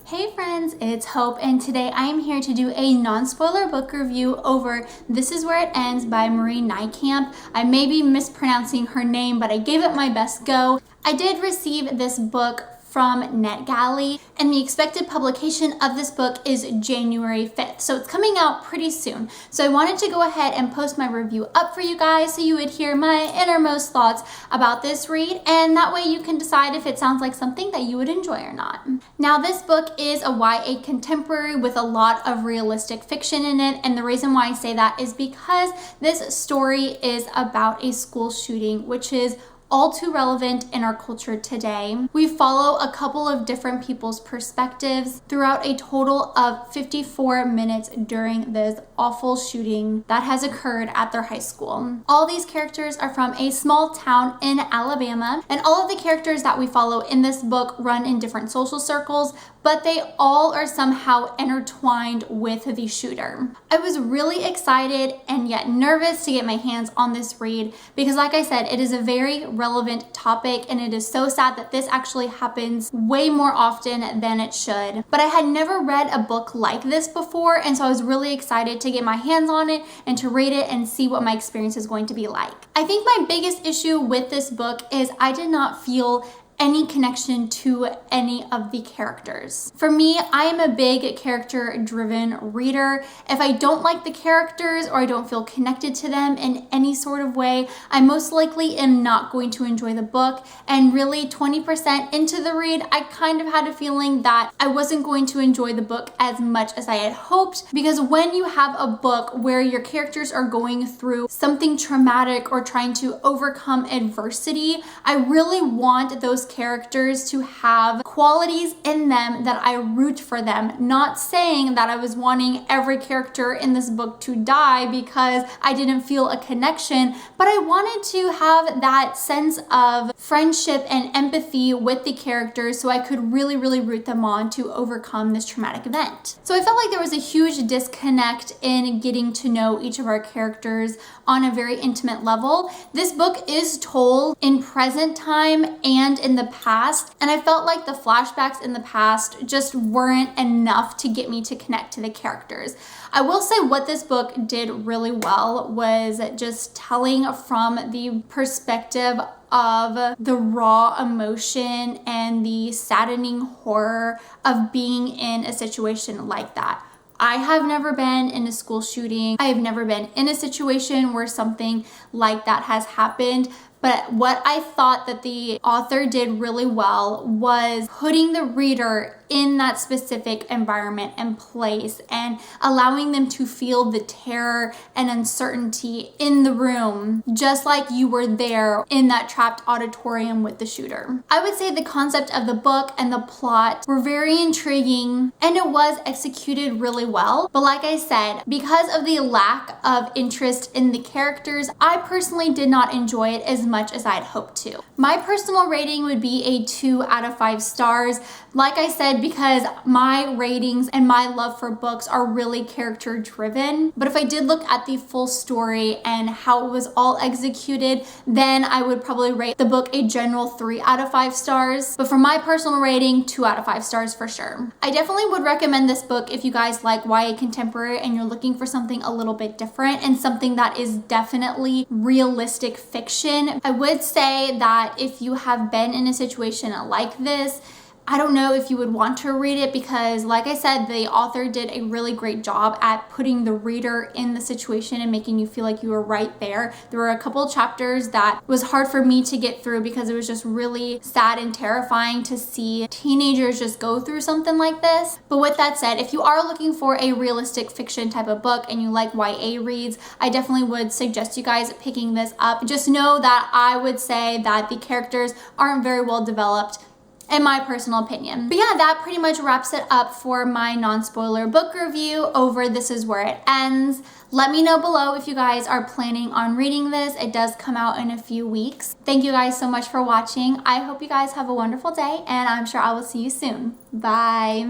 Hey friends, it's Hope, and today I am here to do a non-spoiler book review over This Is Where It Ends by Marie Nijkamp. I may be mispronouncing her name, but I gave it my best go. I did receive this book from Netgalley, and the expected publication of this book is January 5th, so it's coming out pretty soon. So I wanted to go ahead and post my review up for you guys so you would hear my innermost thoughts about this read, and that way you can decide if it sounds like something that you would enjoy or not. Now, this book is a YA contemporary with a lot of realistic fiction in it, and the reason why I say that is because this story is about a school shooting, which is all too relevant in our culture today. We follow a couple of different people's perspectives throughout a total of 54 minutes during this awful shooting that has occurred at their high school. All these characters are from a small town in Alabama, and all of the characters that we follow in this book run in different social circles, but they all are somehow intertwined with the shooter. I was really excited and yet nervous to get my hands on this read because, like I said, it is a very relevant topic, and it is so sad that this actually happens way more often than it should. But I had never read a book like this before, and so I was really excited to get my hands on it and to read it and see what my experience is going to be like. I think my biggest issue with this book is I did not feel any connection to any of the characters. For me, I am a big character-driven reader. If I don't like the characters or I don't feel connected to them in any sort of way, I most likely am not going to enjoy the book. And really, 20% into the read, I kind of had a feeling that I wasn't going to enjoy the book as much as I had hoped, because when you have a book where your characters are going through something traumatic or trying to overcome adversity, I really want those characters to have qualities in them that I root for them. Not saying that I was wanting every character in this book to die because I didn't feel a connection, but I wanted to have that sense of friendship and empathy with the characters so I could really root them on to overcome this traumatic event. So I felt like there was a huge disconnect in getting to know each of our characters on a very intimate level. This book is told in present time and in the past, and I felt like the flashbacks in the past just weren't enough to get me to connect to the characters. I will say what this book did really well was just telling from the perspective of the raw emotion and the saddening horror of being in a situation like that. I have never been in a school shooting. I have never been in a situation where something like that has happened. But what I thought that the author did really well was putting the reader in that specific environment and place and allowing them to feel the terror and uncertainty in the room, just like you were there in that trapped auditorium with the shooter. I would say the concept of the book and the plot were very intriguing, and it was executed really well. But like I said, because of the lack of interest in the characters, I personally did not enjoy it as much as I'd hoped to. My personal rating would be a 2 out of 5 stars. Like I said, because my ratings and my love for books are really character driven. But if I did look at the full story and how it was all executed, then I would probably rate the book a general 3 out of 5 stars. But for my personal rating, 2 out of 5 stars for sure. I definitely would recommend this book if you guys like YA contemporary and you're looking for something a little bit different and something that is definitely realistic fiction. I would say that if you have been in a situation like this, I don't know if you would want to read it because, like I said, the author did a really great job at putting the reader in the situation and making you feel like you were right there. There were a couple chapters that was hard for me to get through because it was just really sad and terrifying to see teenagers just go through something like this. But with that said, if you are looking for a realistic fiction type of book and you like YA reads, I definitely would suggest you guys picking this up. Just know that I would say that the characters aren't very well developed, in my personal opinion. But yeah, that pretty much wraps it up for my non-spoiler book review over This Is Where It Ends. Let me know below if you guys are planning on reading this. It does come out in a few weeks. Thank you guys so much for watching. I hope you guys have a wonderful day, and I'm sure I will see you soon. Bye.